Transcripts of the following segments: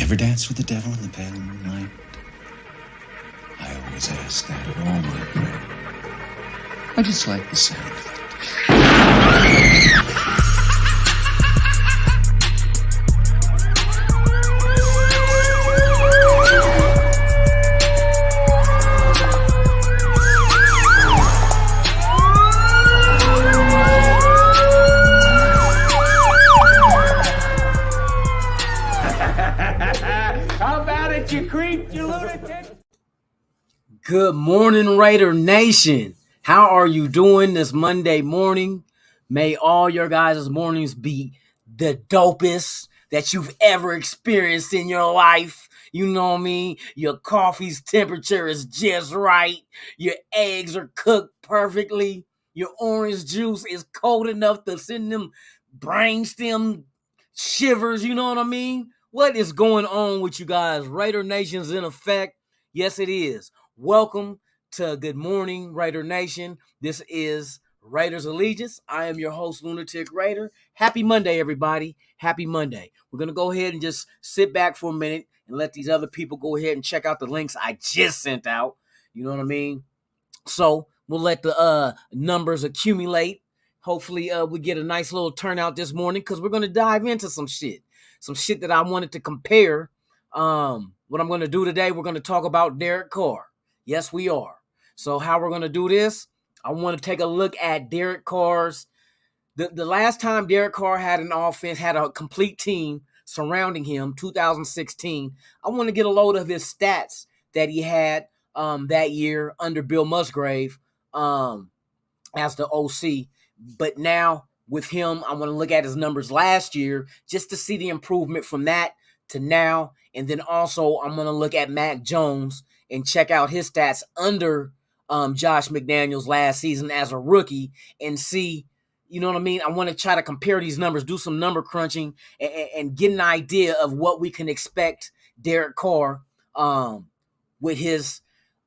ever dance with the devil in the pale moonlight? I always ask that of all my prey. I just like the sound of it. How about it, you creep, you lunatic? Good morning, Raider Nation. How are you doing this Monday morning? May all your guys' mornings be the dopest that you've ever experienced in your life. You know what I mean? Your coffee's temperature is just right. Your eggs are cooked perfectly. Your orange juice is cold enough to send them brainstem shivers. You know what I mean? What is going on with you guys? Raider Nation's in effect. Yes, it is. Welcome to Good Morning, Raider Nation. This is Raiders Allegiance. I am your host, Lunatic Raider. Happy Monday, everybody. Happy Monday. We're going to go ahead and just sit back for a minute and let these other people go ahead and check out the links I just sent out. You know what I mean? So we'll let the numbers accumulate. Hopefully we get a nice little turnout this morning because we're going to dive into some shit that I wanted to compare. What I'm going to do today, we're going to talk about Derek Carr. Yes, we are. So how we're going to do this, I want to take a look at Derek Carr's, the last time Derek Carr had an offense, had a complete team surrounding him, 2016. I want to get a load of his stats that he had that year under Bill Musgrave as the OC. But now with him, I want to look at his numbers last year just to see the improvement from that to now. And then also I'm going to look at Mac Jones and check out his stats under Josh McDaniels last season as a rookie and see, you know what I mean? I want to try to compare these numbers, do some number crunching, and get an idea of what we can expect Derek Carr with his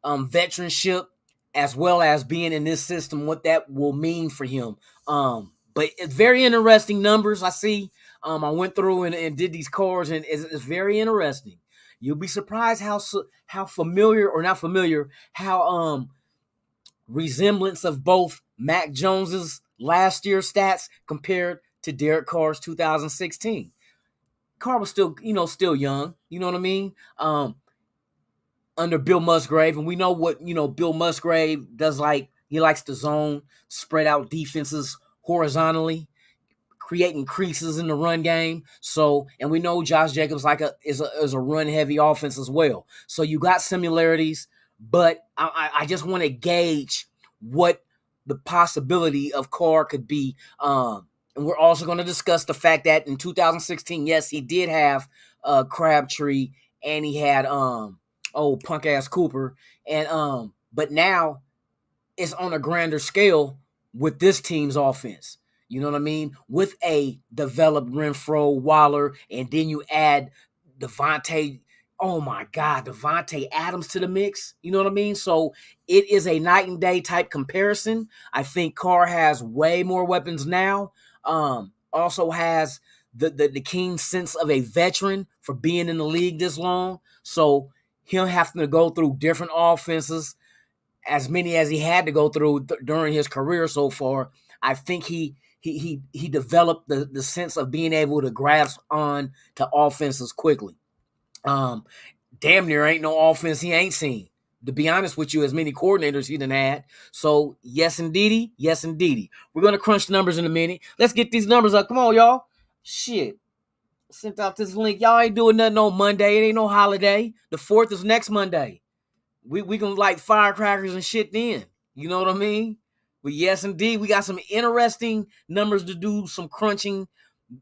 veteranship as well as being in this system, what that will mean for him. But it's very interesting numbers I see. I went through and did these cards, and it's very interesting. You'll be surprised how familiar or not familiar, how resemblance of both Mac Jones's last year's stats compared to Derek Carr's 2016. Carr was still young. You know what I mean? Under Bill Musgrave, and we know what Bill Musgrave does. Like, he likes to zone, spread out defenses horizontally, creating creases in the run game. So, and we know Josh Jacobs is a run heavy offense as well. So you got similarities, but I just want to gauge what the possibility of Carr could be. And we're also going to discuss the fact that in 2016, yes, he did have Crabtree, and he had punk ass Cooper, and but now it's on a grander scale with this team's offense. You know what I mean? With a developed Renfro, Waller, and then you add Devontae Adams to the mix. You know what I mean? So it is a night and day type comparison. I think Carr has way more weapons now. Also has the keen sense of a veteran for being in the league this long. So he'll have to go through different offenses, as many as he had to go through during his career so far. I think he developed the sense of being able to grasp on to offenses quickly. Damn near ain't no offense he ain't seen. To be honest with you, as many coordinators he done had. So yes, indeedy. We're gonna crunch the numbers in a minute. Let's get these numbers up. Come on, y'all. Shit. Sent out this link. Y'all ain't doing nothing on Monday. It ain't no holiday. The 4th is next Monday. We can light firecrackers and shit then. You know what I mean? But yes, indeed, we got some interesting numbers to do some crunching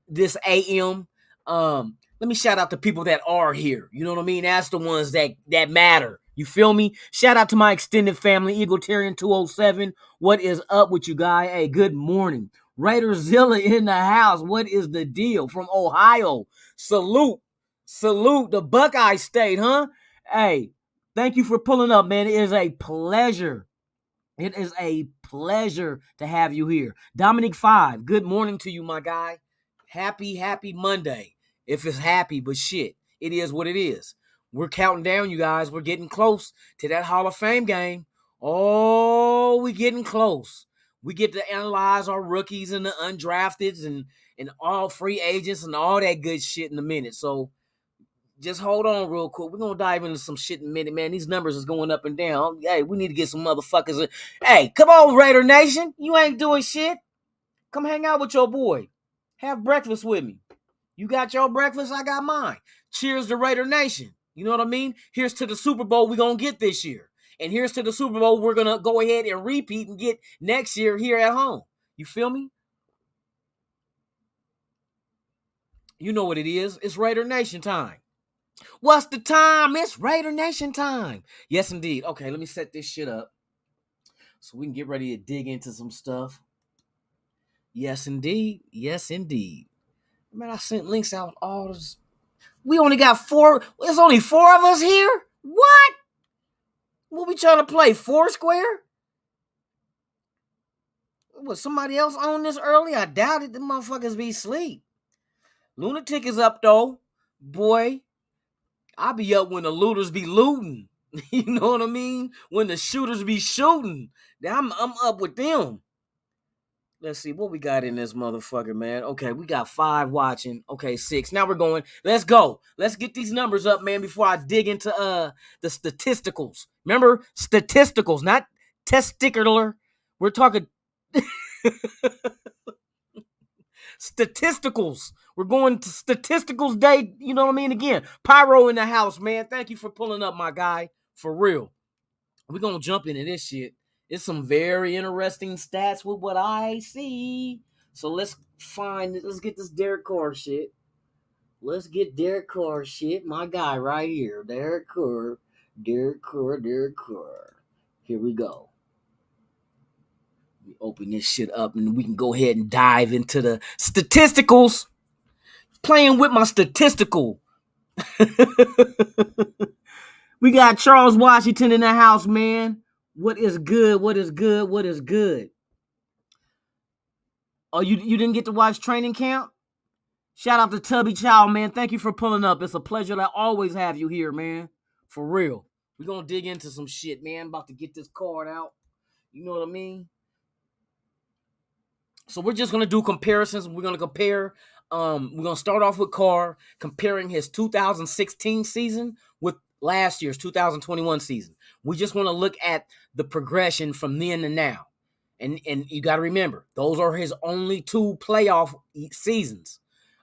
this AM. Let me shout out to people that are here. You know what I mean? That's the ones that matter. You feel me? Shout out to my extended family, Eagletarian 207. What is up with you guys? Hey, good morning. Raiderzilla in the house. What is the deal? From Ohio. Salute the Buckeye State, huh? Hey, thank you for pulling up, man. It is a pleasure. It is a pleasure to have you here. Dominic 5, good morning to you, my guy. Happy Monday. If it's happy, but shit. It is what it is. We're counting down, you guys. We're getting close to that Hall of Fame game. Oh, we getting close. We get to analyze our rookies and the undrafteds and all free agents and all that good shit in a minute. So just hold on real quick. We're going to dive into some shit in a minute, man. These numbers is going up and down. Hey, we need to get some motherfuckers. Hey, come on, Raider Nation. You ain't doing shit. Come hang out with your boy. Have breakfast with me. You got your breakfast, I got mine. Cheers to Raider Nation. You know what I mean? Here's to the Super Bowl we're going to get this year. And here's to the Super Bowl we're going to go ahead and repeat and get next year here at home. You feel me? You know what it is. It's Raider Nation time. What's the time? It's Raider Nation time. Yes, indeed. Okay, let me set this shit up so we can get ready to dig into some stuff. Yes, indeed. Yes, indeed. Man, I sent links out all this. We only got 4. There's only 4 of us here? What? What we trying to play? Foursquare? Was somebody else on this early? I doubt it. The motherfuckers be asleep. Lunatic is up, though. Boy, I be up when the looters be looting. You know what I mean? When the shooters be shooting. I'm up with them. Let's see what we got in this motherfucker, man. Okay, we got 5 watching. Okay, 6. Now we're going. Let's go. Let's get these numbers up, man, before I dig into the statisticals. Remember, statisticals, not testicular. We're talking statisticals. We're going to statisticals day. You know what I mean? Again, Pyro in the house, man. Thank you for pulling up, my guy. For real. We're going to jump into this shit. It's some very interesting stats with what I see. So let's get this Derek Carr shit. Let's get Derek Carr shit. My guy right here. Derek Carr. Here we go. We open this shit up and we can go ahead and dive into the statisticals. Playing with my statistical. We got Charles Washington in the house, man. What is good? What is good? What is good? Oh, you didn't get to watch training camp? Shout out to Tubby Chow, man. Thank you for pulling up. It's a pleasure to always have you here, man. For real. We're going to dig into some shit, man. I'm about to get this card out. You know what I mean? So we're just going to do comparisons. We're going to compare. We're going to start off with Carr, comparing his 2016 season with last year's 2021 season. We just want to look at the progression from then to now. And you got to remember, those are his only 2 playoff seasons.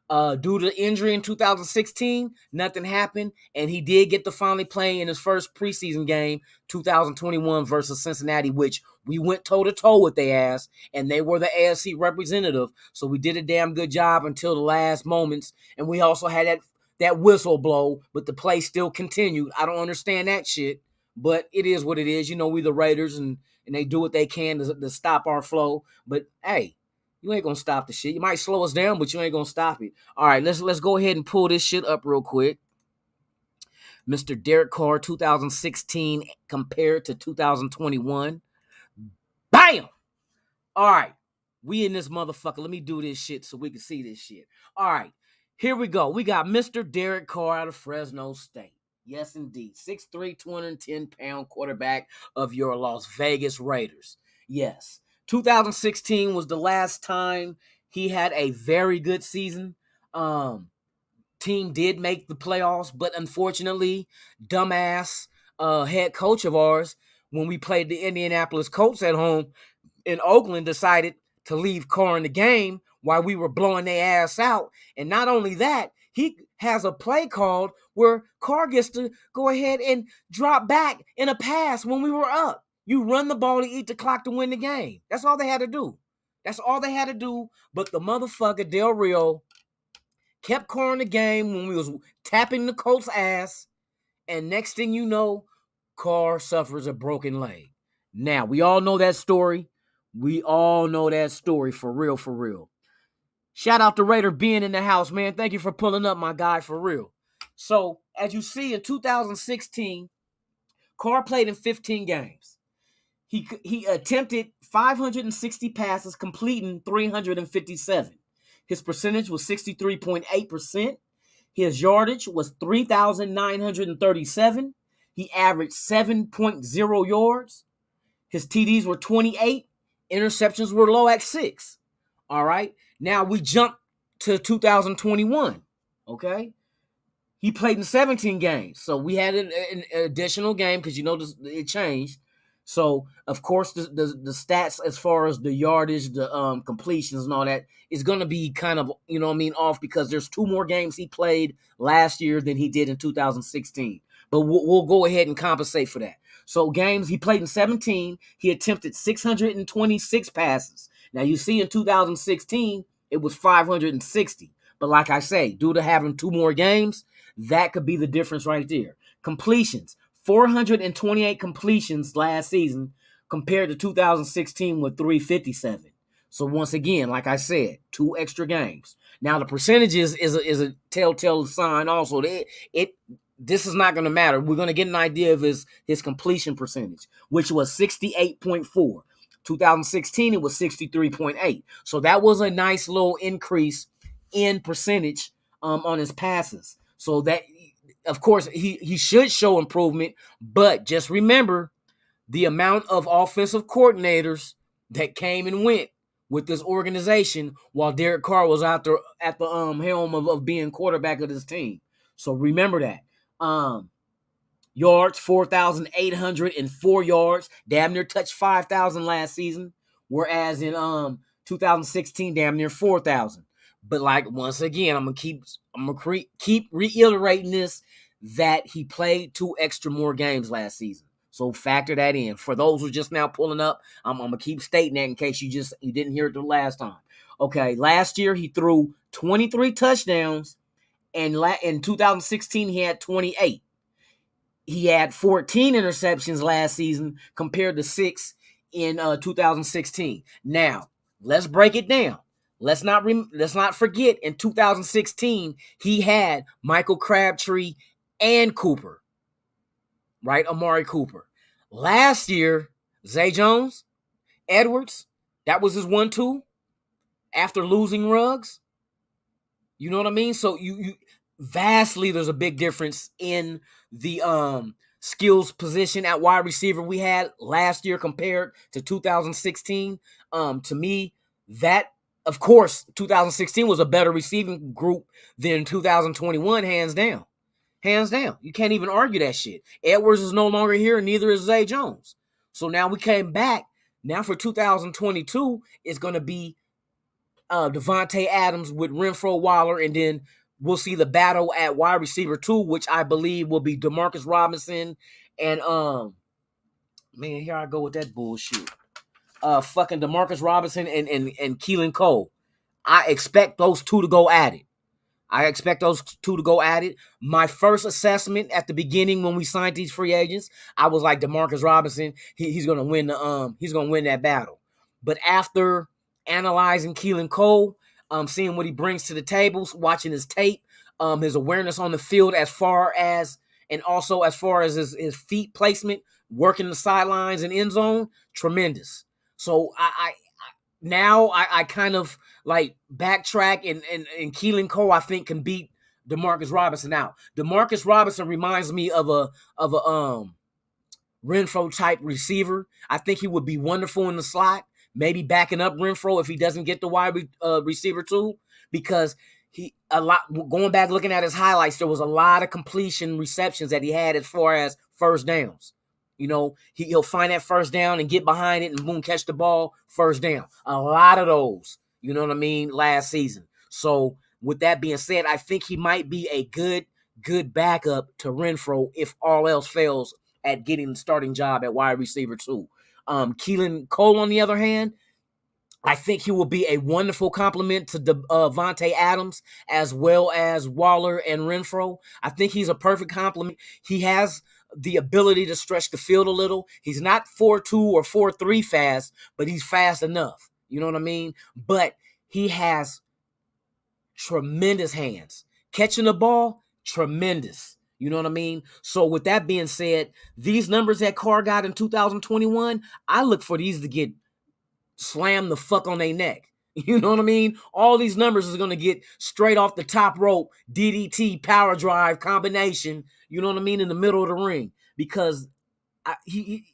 Due to injury in 2016, nothing happened, and he did get to finally play in his first preseason game, 2021 versus Cincinnati, which we went toe-to-toe with their ass, and they were the AFC representative, so we did a damn good job until the last moments, and we also had that whistle blow, but the play still continued. I don't understand that shit, but it is what it is. You know, we the Raiders, and they do what they can to stop our flow, but hey, you ain't gonna stop the shit. You might slow us down, but you ain't gonna stop it. All right, let's go ahead and pull this shit up real quick. Mr. Derek Carr, 2016 compared to 2021. Bam! All right, we in this motherfucker. Let me do this shit so we can see this shit. All right, here we go. We got Mr. Derek Carr out of Fresno State. Yes, indeed. 6'3", 210-pound quarterback of your Las Vegas Raiders. Yes. 2016 was the last time he had a very good season. Team did make the playoffs, but unfortunately, dumbass head coach of ours, when we played the Indianapolis Colts at home in Oakland, decided to leave Carr in the game while we were blowing their ass out. And not only that, he has a play called where Carr gets to go ahead and drop back in a pass when we were up. You run the ball to eat the clock to win the game. That's all they had to do. That's all they had to do. But the motherfucker, Del Rio, kept Carr in the game when we was tapping the Colts' ass. And next thing you know, Carr suffers a broken leg. Now, we all know that story. We all know that story for real, for real. Shout out to Raider being in the house, man. Thank you for pulling up, my guy, for real. So, as you see, in 2016, Carr played in 15 games. He attempted 560 passes, completing 357. His percentage was 63.8%. His yardage was 3,937. He averaged 7.0 yards. His TDs were 28. Interceptions were low at 6. All right. Now we jump to 2021. Okay. He played in 17 games. So we had an additional game because, it changed. So, of course, the stats as far as the yardage, the completions and all that is going to be kind of, off because there's 2 more games he played last year than he did in 2016. But we'll go ahead and compensate for that. So games, he played in 17. He attempted 626 passes. Now, you see in 2016, it was 560. But like I say, due to having 2 more games, that could be the difference right there. Completions. 428 completions last season compared to 2016 with 357. So once again, like I said, 2 extra games. Now the percentages is a telltale sign also. This is not going to matter. We're going to get an idea of his completion percentage, which was 68.4. 2016 it was 63.8. So that was a nice little increase in percentage on his passes. So that, of course, he should show improvement, but just remember the amount of offensive coordinators that came and went with this organization while Derek Carr was out there at the helm of being quarterback of this team. So remember that. Yards, 4,804 yards, damn near touched 5,000 last season, whereas in 2016, damn near 4,000. But like once again, I'm gonna keep reiterating this, that he played 2 extra more games last season. So factor that in. For those who are just now pulling up, I'm gonna keep stating that in case you didn't hear it the last time. Okay, last year he threw 23 touchdowns, and in 2016 he had 28. He had 14 interceptions last season compared to 6 in 2016. Now let's break it down. Let's not forget, in 2016, he had Michael Crabtree and Cooper, right? Amari Cooper. Last year, Zay Jones, Edwards, that was his 1-2 after losing Ruggs. You know what I mean? So you vastly, there's a big difference in the skills position at wide receiver we had last year compared to 2016. To me, that, of course, 2016 was a better receiving group than 2021, hands down. Hands down. You can't even argue that shit. Edwards is no longer here, and neither is Zay Jones. So now we came back. Now for 2022, it's going to be Devontae Adams with Renfrow, Waller, and then we'll see the battle at wide receiver 2, which I believe will be Demarcus Robinson and man, here I go with that bullshit. Fucking Demarcus Robinson and Keelan Cole. I expect those 2 to go at it. My first assessment at the beginning when we signed these free agents, I was like, Demarcus Robinson, he's gonna win that battle. But after analyzing Keelan Cole, seeing what he brings to the table, watching his tape, his awareness on the field as far as his feet placement, working the sidelines and end zone, tremendous. So I kind of like backtrack and Keelan Cole, I think, can beat Demarcus Robinson out. Demarcus Robinson reminds me of a Renfrow type receiver. I think he would be wonderful in the slot, maybe backing up Renfrow if he doesn't get the wide receiver too, because going back looking at his highlights, there was a lot of completion receptions that he had as far as first downs. He'll find that first down and get behind it and boom, catch the ball, first down. A lot of those, you know what I mean, last season. So with that being said, I think he might be a good backup to Renfrow if all else fails at getting the starting job at wide receiver 2. Keelan Cole, on the other hand, I think he will be a wonderful complement to Devontae Adams as well as Waller and Renfrow. I think he's a perfect complement. He has the ability to stretch the field a little. He's not 4.2 or 4.3 fast, but he's fast enough. You know what I mean? But he has tremendous hands. Catching the ball, tremendous. You know what I mean? So with that being said, these numbers that Carr got in 2021, I look for these to get slammed the fuck on their neck. You know what I mean? All these numbers is going to get straight off the top rope, DDT, power drive combination, you know what I mean, in the middle of the ring. Because he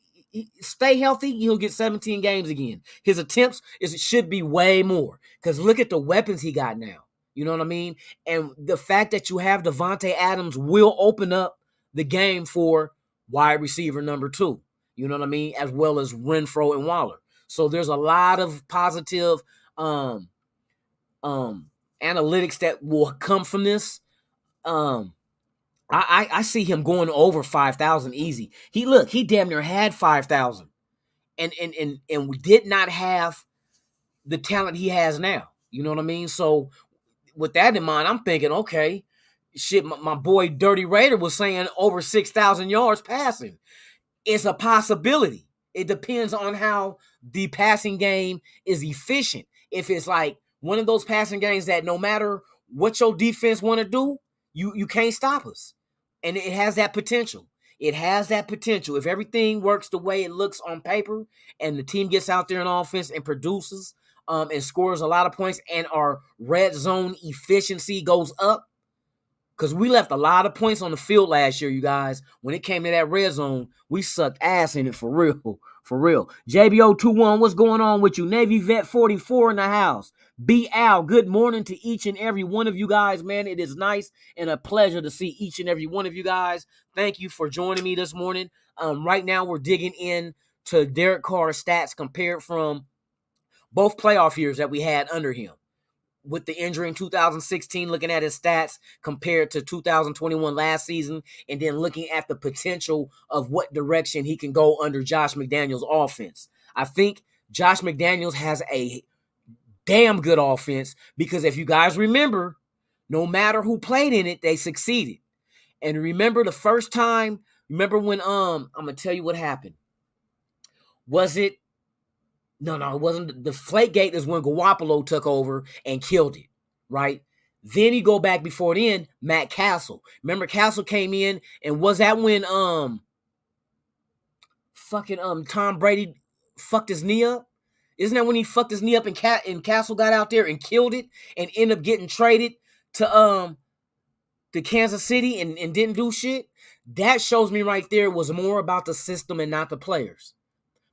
stay healthy, he'll get 17 games again. His attempts should be way more. Because look at the weapons he got now. You know what I mean? And the fact that you have Davante Adams will open up the game for wide receiver number 2. You know what I mean? As well as Renfro and Waller. So there's a lot of positive analytics that will come from this. I see him going over 5,000 easy. He damn near had 5,000 and we did not have the talent he has now. You know what I mean? So with that in mind, I'm thinking, okay, shit, my boy Dirty Raider was saying over 6,000 yards passing. It's a possibility. It depends on how the passing game is efficient. If it's like one of those passing games that no matter what your defense want to do, you can't stop us. And it has that potential. It has that potential. If everything works the way it looks on paper and the team gets out there in offense and produces and scores a lot of points and our red zone efficiency goes up, because we left a lot of points on the field last year, you guys. When it came to that red zone, we sucked ass in it for real. For real. JBO21, what's going on with you? Navy Vet 44 in the house. B. Al, good morning to each and every one of you guys, man. It is nice and a pleasure to see each and every one of you guys. Thank you for joining me this morning. Right now, we're digging in to Derek Carr's stats compared from both playoff years that we had under him. With the injury in 2016, looking at his stats compared to 2021 last season, and then looking at the potential of what direction he can go under Josh McDaniels' offense. I think Josh McDaniels has a damn good offense because if you guys remember, no matter who played in it, they succeeded. And remember the first time, remember when, I'm going to tell you what happened. Was it? No, it wasn't. The Deflategate is when Garoppolo took over and killed it, right? Then you go back before then, Matt Castle. Remember Castle came in, and was that when Tom Brady fucked his knee up? Isn't that when he fucked his knee up and Castle got out there and killed it and ended up getting traded to Kansas City and didn't do shit? That shows me right there was more about the system and not the players.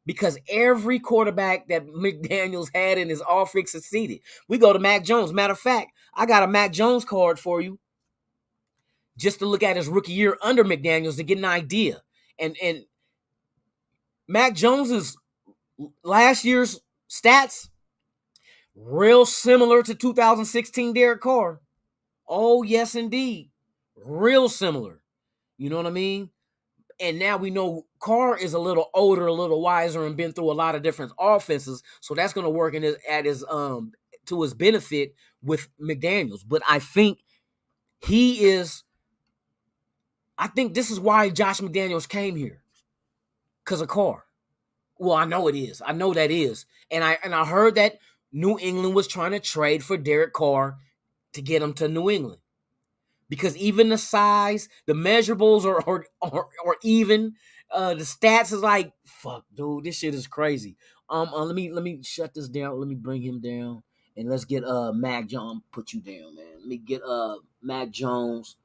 Because every quarterback that McDaniels had in his offense succeeded. We go to Mac Jones. Matter of fact, I got a Mac Jones card for you just to look at his rookie year under McDaniels to get an idea. And Mac Jones's last year's stats, real similar to 2016 Derek Carr. Oh, yes, indeed. Real similar. You know what I mean? And now we know Carr is a little older, a little wiser, and been through a lot of different offenses. So that's going to work to his benefit with McDaniels. But I think this is why Josh McDaniels came here. Because of Carr. Well, I know it is. I know that is. And I heard that New England was trying to trade for Derek Carr to get him to New England. Because even the size, the measurables are even. The stats is like, fuck, dude, this shit is crazy. Let me shut this down. Let me bring him down, and let's get Mac Jones. Put you down, man. Let me get Mac Jones,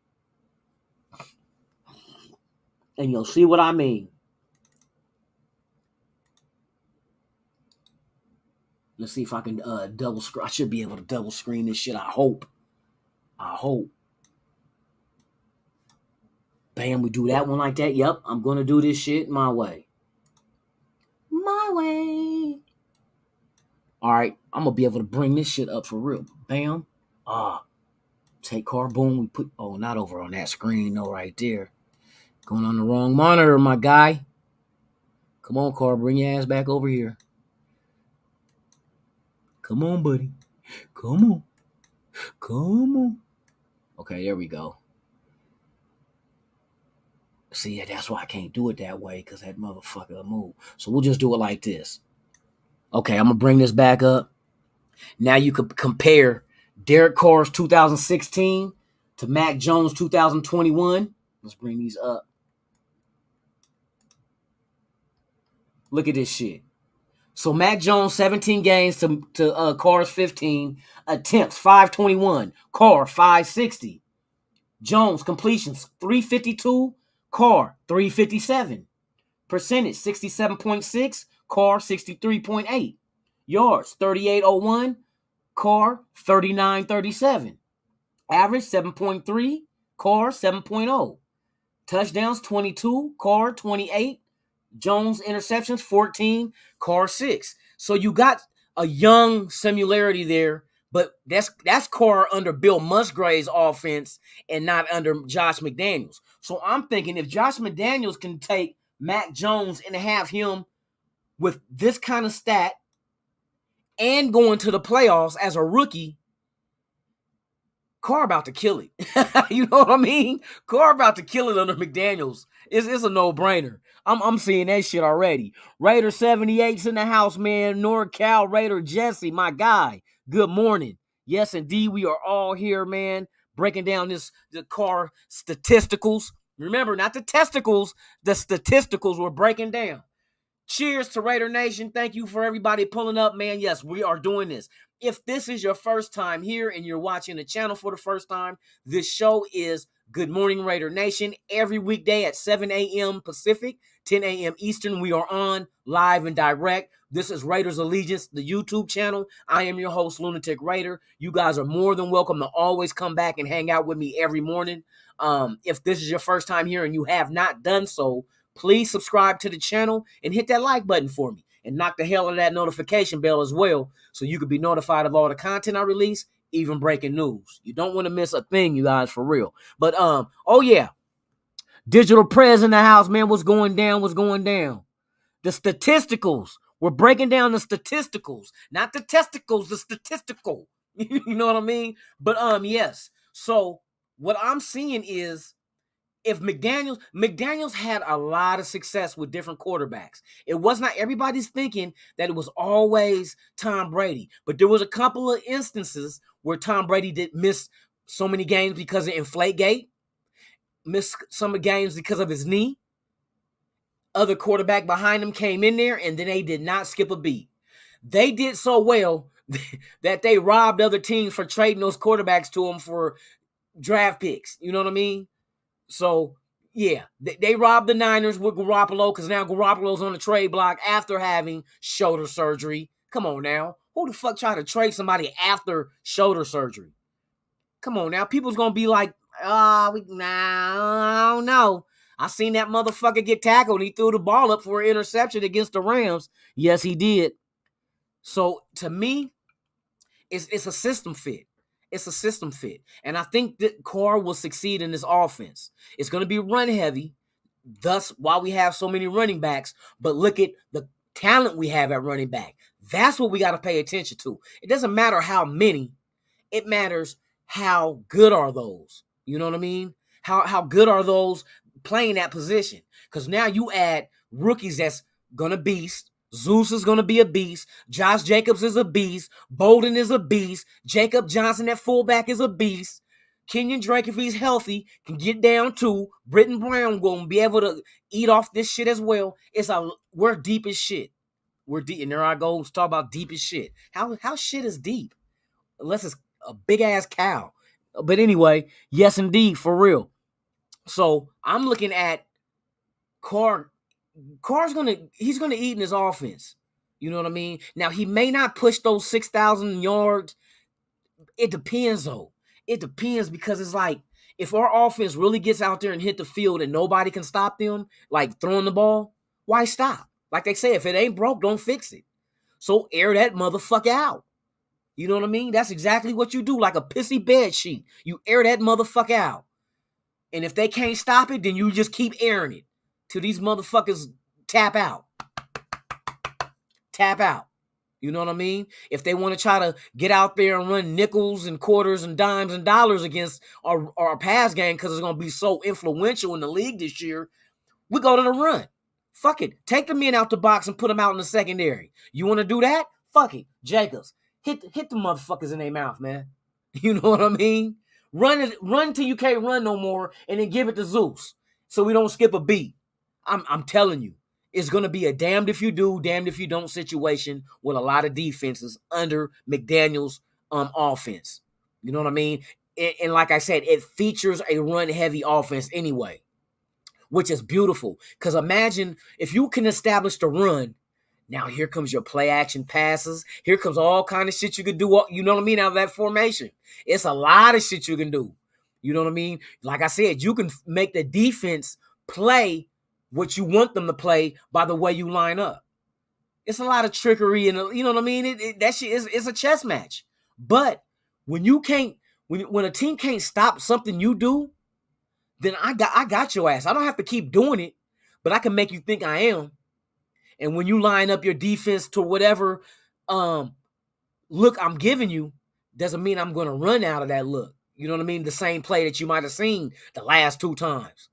and you'll see what I mean. Let's see if I can double screen. I should be able to double screen this shit. I hope. Bam, we do that one like that. Yep, I'm going to do this shit my way. My way. All right, I'm going to be able to bring this shit up for real. Bam. Take Carr, boom. We put, not over on that screen, no, right there. Going on the wrong monitor, my guy. Come on, Carr, bring your ass back over here. Come on, buddy. Come on. Okay, there we go. See, that's why I can't do it that way, because that motherfucker will move. So we'll just do it like this. Okay, I'm going to bring this back up. Now you could compare Derek Carr's 2016 to Mac Jones' 2021. Let's bring these up. Look at this shit. So Mac Jones, 17 games to Carr's 15. Attempts, 521. Carr, 560. Jones, completions, 352. Carr, 357. Percentage, 67.6. Carr, 63.8. Yards, 3801. Carr, 3937. Average, 7.3. Carr, 7.0. Touchdowns, 22. Carr, 28. Jones interceptions, 14. Carr, 6. So you got a young similarity there, but that's Carr under Bill Musgrave's offense and not under Josh McDaniels. So I'm thinking if Josh McDaniels can take Mac Jones and have him with this kind of stat and going to the playoffs as a rookie, Carr about to kill it. You know what I mean? Carr about to kill it under McDaniels. It's a no-brainer. I'm seeing that shit already. Raider 78's in the house, man. NorCal Raider Jesse, my guy. Good morning. Yes, indeed, we are all here, man, breaking down the Carr statisticals. Remember, not the testicles, the statisticals we're breaking down. Cheers to Raider Nation. Thank you for everybody pulling up, man. Yes, we are doing this. If this is your first time here and you're watching the channel for the first time, this show is Good Morning Raider Nation. Every weekday at 7 a.m. Pacific, 10 a.m. Eastern, we are on live and direct. This is Raiders Allegiance, the YouTube channel. I am your host, Lunatic Raider. You guys are more than welcome to always come back and hang out with me every morning. If this is your first time here and you have not done so, please subscribe to the channel and hit that like button for me and knock the hell out of that notification bell as well so you can be notified of all the content I release, even breaking news. You don't want to miss a thing, you guys, for real. But, oh yeah, Digital Prez in the house, man. What's going down? What's going down? The statisticals. We're breaking down the statisticals, not the testicles, the statistical. You know what I mean? But, yes. So what I'm seeing is, if McDaniels had a lot of success with different quarterbacks. It was not everybody's thinking that it was always Tom Brady, but there was a couple of instances where Tom Brady did miss so many games because of Inflategate, missed some games because of his knee. Other quarterback behind him came in there, and then they did not skip a beat. They did so well that they robbed other teams for trading those quarterbacks to them for draft picks. You know what I mean? So, yeah, they robbed the Niners with Garoppolo because now Garoppolo's on the trade block after having shoulder surgery. Come on now. Who the fuck tried to trade somebody after shoulder surgery? Come on now. People's going to be like, I don't know. I seen that motherfucker get tackled. He threw the ball up for an interception against the Rams. Yes, he did. So, to me, it's a system fit. It's a system fit. And I think that Carr will succeed in this offense. It's going to be run heavy. Thus, why we have so many running backs. But look at the talent we have at running back. That's what we got to pay attention to. It doesn't matter how many. It matters how good are those. You know what I mean? How good are those playing that position? Because now you add rookies that's going to beast. Zeus is going to be a beast. Josh Jacobs is a beast. Bolden is a beast. Jacob Johnson at fullback is a beast. Kenyon Drake, if he's healthy, can get down too. Britton Brown will be able to eat off this shit as well. We're deep as shit. We're deep. And there I go. Let's talk about deep as shit. How shit is deep? Unless it's a big-ass cow. But anyway, yes, indeed, for real. So I'm looking at Carr's he's gonna eat in his offense. You know what I mean? Now he may not push those 6,000 yards. It depends though. It depends because it's like if our offense really gets out there and hit the field and nobody can stop them, like throwing the ball, why stop? Like they say, if it ain't broke, don't fix it. So air that motherfucker out. You know what I mean? That's exactly what you do, like a pissy bed sheet. You air that motherfucker out. And if they can't stop it, then you just keep airing it till these motherfuckers tap out. Tap out. You know what I mean? If they want to try to get out there and run nickels and quarters and dimes and dollars against our pass game because it's going to be so influential in the league this year, we go to the run. Fuck it. Take the men out the box and put them out in the secondary. You want to do that? Fuck it. Jacobs. Hit the motherfuckers in their mouth, man. You know what I mean? Run till you can't run no more and then give it to Zeus so we don't skip a beat. I'm telling you, It's going to be a damned if you do, damned if you don't situation with a lot of defenses under McDaniel's offense. You know what I mean? And like I said, it features a run-heavy offense anyway, which is beautiful. Because imagine if you can establish the run. Now here comes your play action passes. Here comes all kind of shit you can do. You know what I mean? Out of that formation, it's a lot of shit you can do. You know what I mean? Like I said, you can make the defense play what you want them to play by the way you line up. It's a lot of trickery and you know what I mean. That shit is a chess match. But when you can't, when a team can't stop something you do, then I got your ass. I don't have to keep doing it, but I can make you think I am. And when you line up your defense to whatever look I'm giving you, doesn't mean I'm going to run out of that look. You know what I mean? The same play that you might have seen the last 2 times.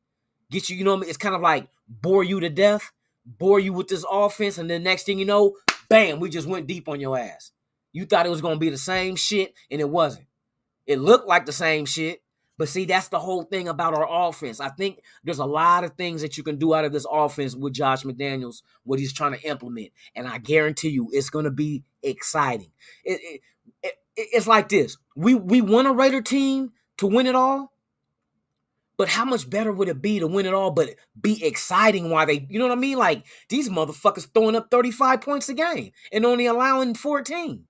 Get you, you know what I mean? It's kind of like bore you to death, bore you with this offense, and then next thing you know, bam, we just went deep on your ass. You thought it was going to be the same shit, and it wasn't. It looked like the same shit, but see, that's the whole thing about our offense. I think there's a lot of things that you can do out of this offense with Josh McDaniels, what he's trying to implement, and I guarantee you it's going to be exciting. It's like this. We want a Raider team to win it all, but how much better would it be to win it all but be exciting while they, you know what I mean? Like, these motherfuckers throwing up 35 points a game and only allowing 14.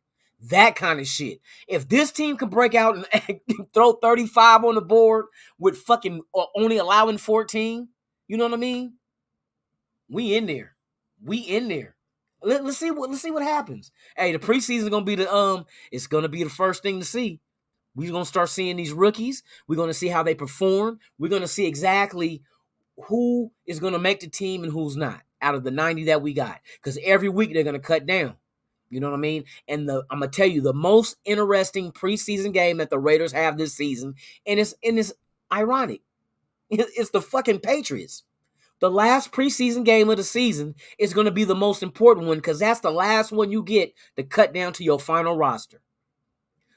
That kind of shit. If this team can break out and throw 35 on the board with fucking only allowing 14, you know what I mean? We in there. We in there. Let's see what happens. Hey, the preseason is gonna be it's gonna be the first thing to see. We're gonna start seeing these rookies. We're gonna see how they perform. We're gonna see exactly who is gonna make the team and who's not out of the 90 that we got. Because every week they're gonna cut down. You know what I mean? And I'm gonna tell you the most interesting preseason game that the Raiders have this season, and it's ironic. It's the fucking Patriots. The last preseason game of the season is going to be the most important one because that's the last one you get to cut down to your final roster.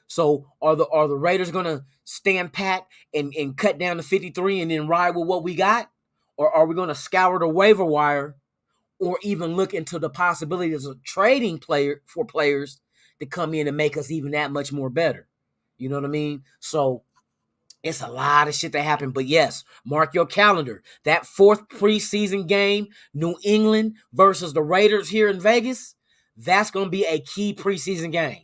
So are the Raiders going to stand pat and cut down to 53 and then ride with what we got? Or are we going to scour the waiver wire or even look into the possibilities of trading players to come in and make us even that much more better? You know what I mean? So it's a lot of shit that happened. But yes, mark your calendar. That 4th preseason game, New England versus the Raiders here in Vegas, that's going to be a key preseason game.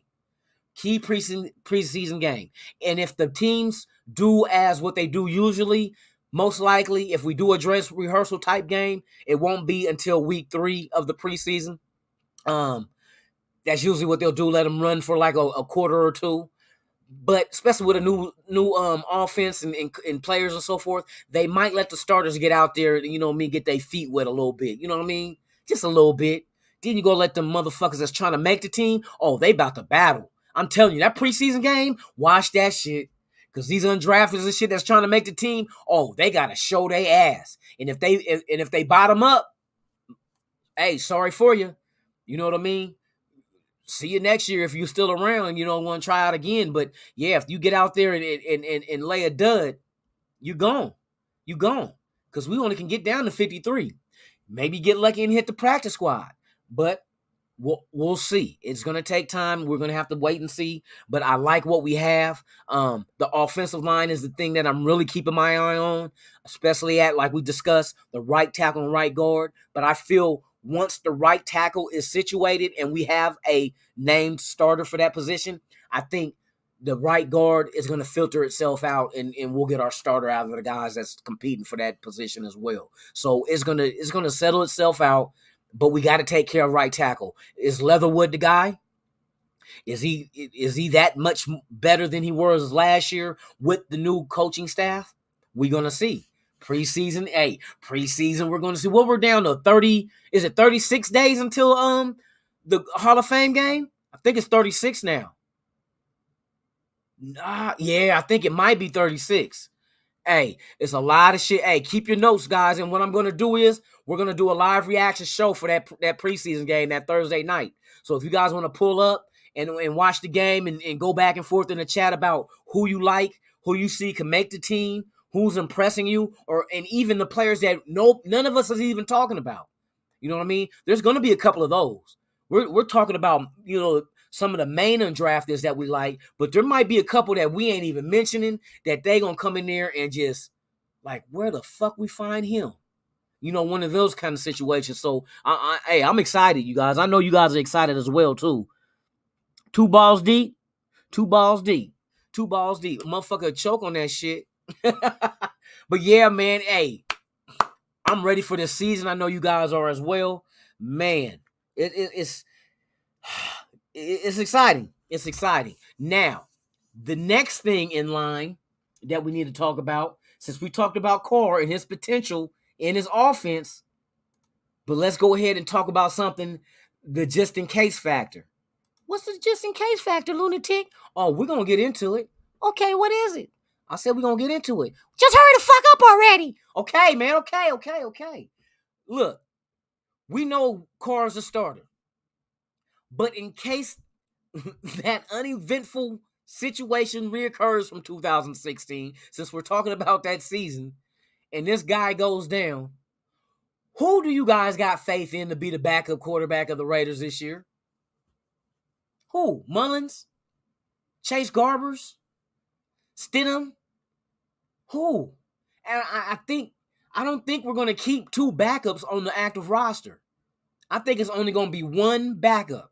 Key preseason game. And if the teams do as what they do usually, most likely, if we do a dress rehearsal type game, it won't be until week 3 of the preseason. That's usually what they'll do. Let them run for like a quarter or two. But especially with a new offense and players and so forth, they might let the starters get out there and, you know what I mean, get their feet wet a little bit. You know what I mean? Just a little bit. Then you go let them motherfuckers that's trying to make the team, oh, they about to battle. I'm telling you, that preseason game, watch that shit. Because these undrafted and shit that's trying to make the team, oh, they got to show their ass. And if they bottom up, hey, sorry for you. You know what I mean? See you next year if you're still around and you don't want to try out again. But yeah, if you get out there and lay a dud, you gone. You gone. Because we only can get down to 53. Maybe get lucky and hit the practice squad. But we'll see. It's going to take time. We're going to have to wait and see. But I like what we have. The offensive line is the thing that I'm really keeping my eye on, especially at, like we discussed, the right tackle and right guard. But I feel once the right tackle is situated and we have a named starter for that position, I think the right guard is going to filter itself out and we'll get our starter out of the guys that's competing for that position as well. So it's going to settle itself out, but we got to take care of right tackle. Is Leatherwood the guy? Is he that much better than he was last year with the new coaching staff? We're going to see. Preseason, we're going to see what we're down to 30. Is it 36 days until the Hall of Fame game? I think it's 36 now. Yeah, I think it might be 36. Hey, it's a lot of shit. Hey, keep your notes, guys. And what I'm going to do is we're going to do a live reaction show for that preseason game that Thursday night. So if you guys want to pull up and watch the game and go back and forth in the chat about who you like, who you see can make the team, who's impressing you, and even the players that none of us is even talking about. You know what I mean? There's going to be a couple of those. We're talking about, some of the main undrafteds that we like, but there might be a couple that we ain't even mentioning that they going to come in there and just like, where the fuck we find him? One of those kind of situations. So, I'm excited, you guys. I know you guys are excited as well, too. 2 balls deep. Motherfucker choke on that shit. But yeah, man, hey, I'm ready for this season. I know you guys are as well. Man, it's exciting. It's exciting. Now, the next thing in line that we need to talk about, since we talked about Carr and his potential in his offense, but let's go ahead and talk about something, the just in case factor. What's the just in case factor, lunatic? Oh, we're going to get into it. Okay, what is it? I said we're going to get into it. Just hurry the fuck up already. Okay, man. Okay. Look, we know Carr's a starter. But in case that uneventful situation reoccurs from 2016, since we're talking about that season, and this guy goes down, who do you guys got faith in to be the backup quarterback of the Raiders this year? Who? Mullins? Chase Garbers? Stidham? Who? And I don't think we're going to keep 2 backups on the active roster. I think it's only going to be 1 backup.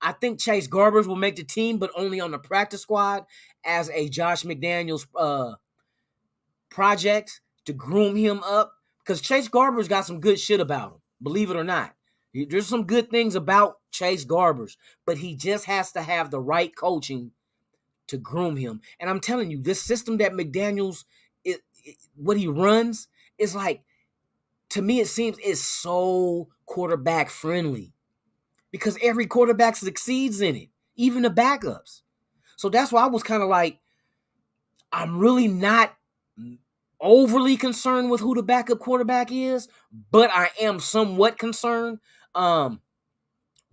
I think Chase Garbers will make the team, but only on the practice squad as a Josh McDaniels project to groom him up. Because Chase Garbers got some good shit about him, believe it or not. There's some good things about Chase Garbers, but he just has to have the right coaching to groom him. And I'm telling you, this system that McDaniels, what he runs is like, to me, it seems is so quarterback friendly because every quarterback succeeds in it, even the backups. So that's why I was kind of like, I'm really not overly concerned with who the backup quarterback is, but I am somewhat concerned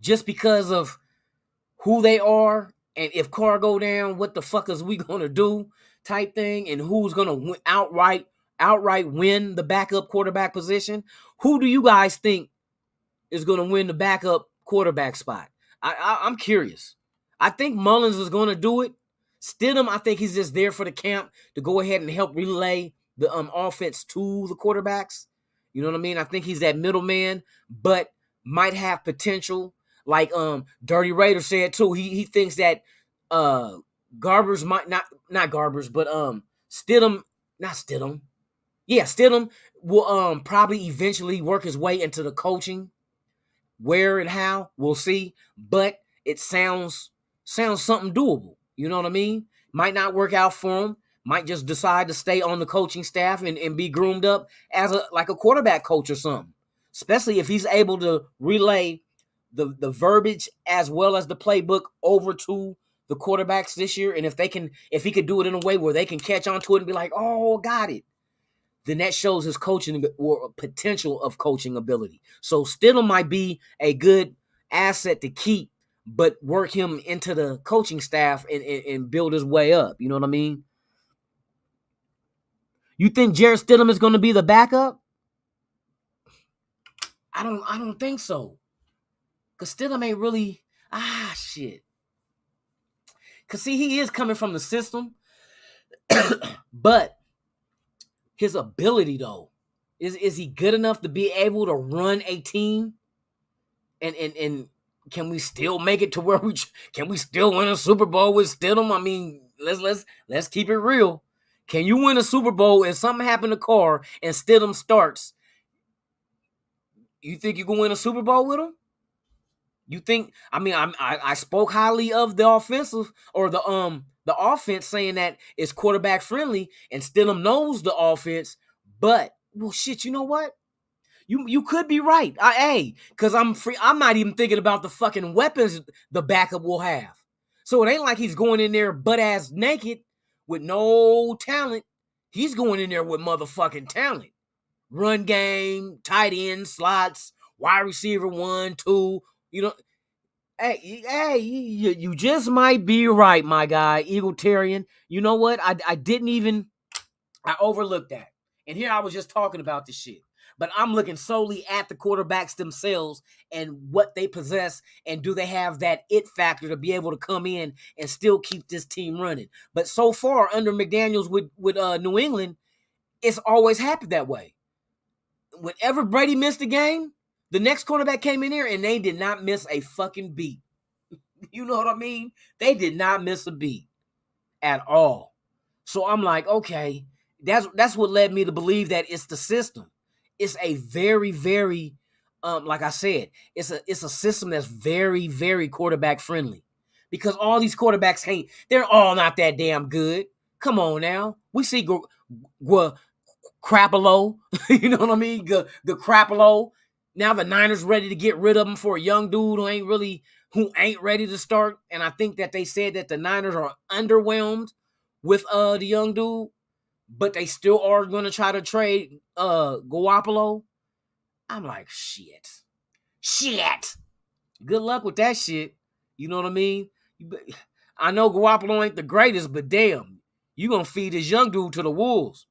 just because of who they are, and if Carr go down, what the fuck is we gonna do type thing, and who's gonna outright win the backup quarterback position. Who do you guys think is gonna win the backup quarterback spot? I'm curious. I think Mullins is gonna do it. Stidham, I think he's just there for the camp to go ahead and help relay the offense to the quarterbacks. You know what I mean? I think he's that middleman, but might have potential. Like Dirty Raider said too. He thinks that Garbers might not Garbers, but Stidham will probably eventually work his way into the coaching. Where and how, we'll see. But it sounds something doable. You know what I mean? Might not work out for him. Might just decide to stay on the coaching staff and be groomed up as a quarterback coach or something. Especially if he's able to relay the verbiage as well as the playbook over to the quarterbacks this year. And if he could do it in a way where they can catch on to it and be like, oh, got it, then that shows his coaching or potential of coaching ability. So Stidham might be a good asset to keep, but work him into the coaching staff and build his way up. You know what I mean? You think Jarrett Stidham is going to be the backup? I don't think so. Because Stidham ain't really, shit. Because, see, he is coming from the system. But his ability, though, is he good enough to be able to run a team? And can we still make it to where can we still win a Super Bowl with Stidham? I mean, let's keep it real. Can you win a Super Bowl and something happened to Carr and Stidham starts? You think you can win a Super Bowl with him? You think? I mean, I spoke highly of the offensive or the offense, saying that it's quarterback friendly and Stidham knows the offense. But well, shit, you know what? You could be right. Because I'm free. I'm not even thinking about the fucking weapons the backup will have. So it ain't like he's going in there butt ass naked with no talent. He's going in there with motherfucking talent. Run game, tight end, slots, wide receiver 1, 2. You know, you just might be right, my guy, Eagletarian. You know what? I overlooked that. And here I was just talking about this shit. But I'm looking solely at the quarterbacks themselves and what they possess, and do they have that it factor to be able to come in and still keep this team running. But so far, under McDaniels with New England, it's always happened that way. Whenever Brady missed a game, the next quarterback came in here and they did not miss a fucking beat. You know what I mean? They did not miss a beat at all. So I'm like, okay, that's what led me to believe that it's the system. It's a very, very, like I said, it's a system that's very, very quarterback friendly, because all these quarterbacks they're all not that damn good. Come on now, we see Crapolo, you know what I mean? The Crapolo. Now the Niners ready to get rid of him for a young dude who ain't ready to start. And I think that they said that the Niners are underwhelmed with the young dude, but they still are going to try to trade Garoppolo. I'm like, shit. Good luck with that shit. You know what I mean? I know Garoppolo ain't the greatest, but damn, you going to feed this young dude to the wolves.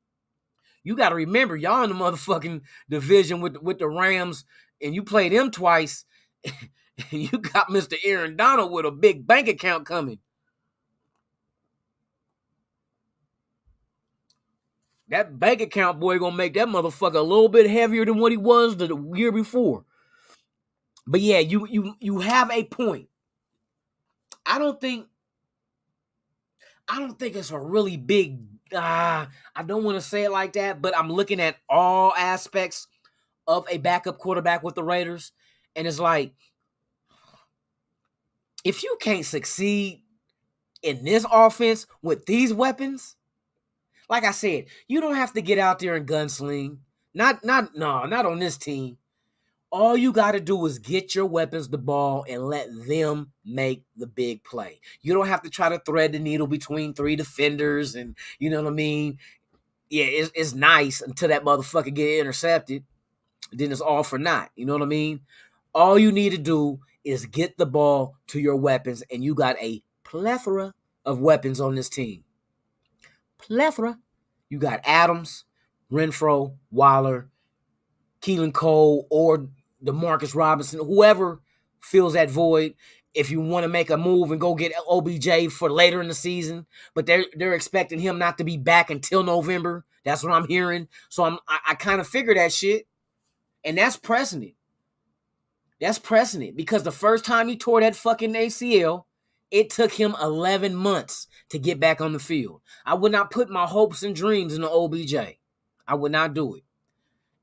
You got to remember, y'all in the motherfucking division with the Rams, and you played them twice. You got Mr. Aaron Donald with a big bank account coming. That bank account boy gonna make that motherfucker a little bit heavier than what he was the year before. But yeah, you have a point. I don't think it's a really big. I don't want to say it like that, but I'm looking at all aspects of a backup quarterback with the Raiders, and it's like, if you can't succeed in this offense with these weapons, like I said, you don't have to get out there and gunsling. Not on this team. All you got to do is get your weapons the ball and let them make the big play. You don't have to try to thread the needle between three defenders, and you know what I mean? Yeah, it's nice until that motherfucker get intercepted. Then it's all for naught. You know what I mean? All you need to do is get the ball to your weapons, and you got a plethora of weapons on this team. Plethora. You got Adams, Renfro, Waller, Keelan Cole, or DeMarcus Robinson, whoever fills that void. If you want to make a move and go get OBJ for later in the season, but they're expecting him not to be back until November. That's what I'm hearing. So I kind of figure that shit, and that's precedent. That's precedent, because the first time he tore that fucking ACL, it took him 11 months to get back on the field. I would not put my hopes and dreams in the OBJ. I would not do it.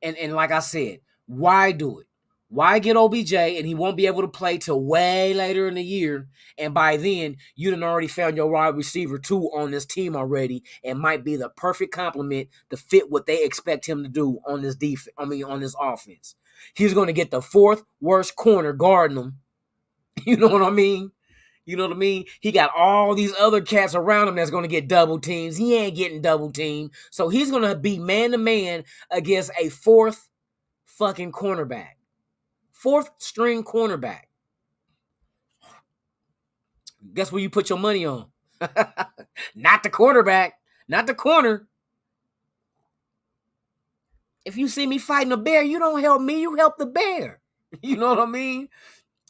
And like I said, why do it? Why get OBJ and he won't be able to play till way later in the year? And by then, you done already found your wide receiver 2 on this team already, and might be the perfect complement to fit what they expect him to do on this on this offense. He's going to get the 4th worst corner guarding him. You know what I mean? You know what I mean? He got all these other cats around him that's going to get double teams. He ain't getting double teamed. So he's going to be man-to-man against a 4th fucking cornerback. 4th string cornerback. Guess where you put your money on? Not the quarterback. Not the corner. If you see me fighting a bear, you don't help me. You help the bear. You know what I mean?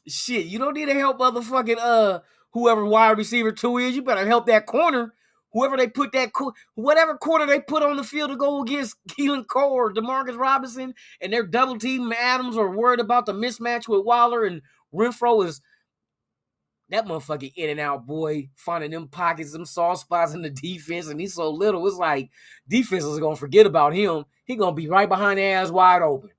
Shit, you don't need to help motherfucking whoever wide receiver 2 is. You better help that corner. Whoever they put whatever corner they put on the field to go against Keelan Cole or DeMarcus Robinson, and they're double teaming Adams or worried about the mismatch with Waller, and Renfro is that motherfucking in and out boy, finding them pockets, them soft spots in the defense, and he's so little. It's like defenses are gonna forget about him. He gonna be right behind their ass wide open.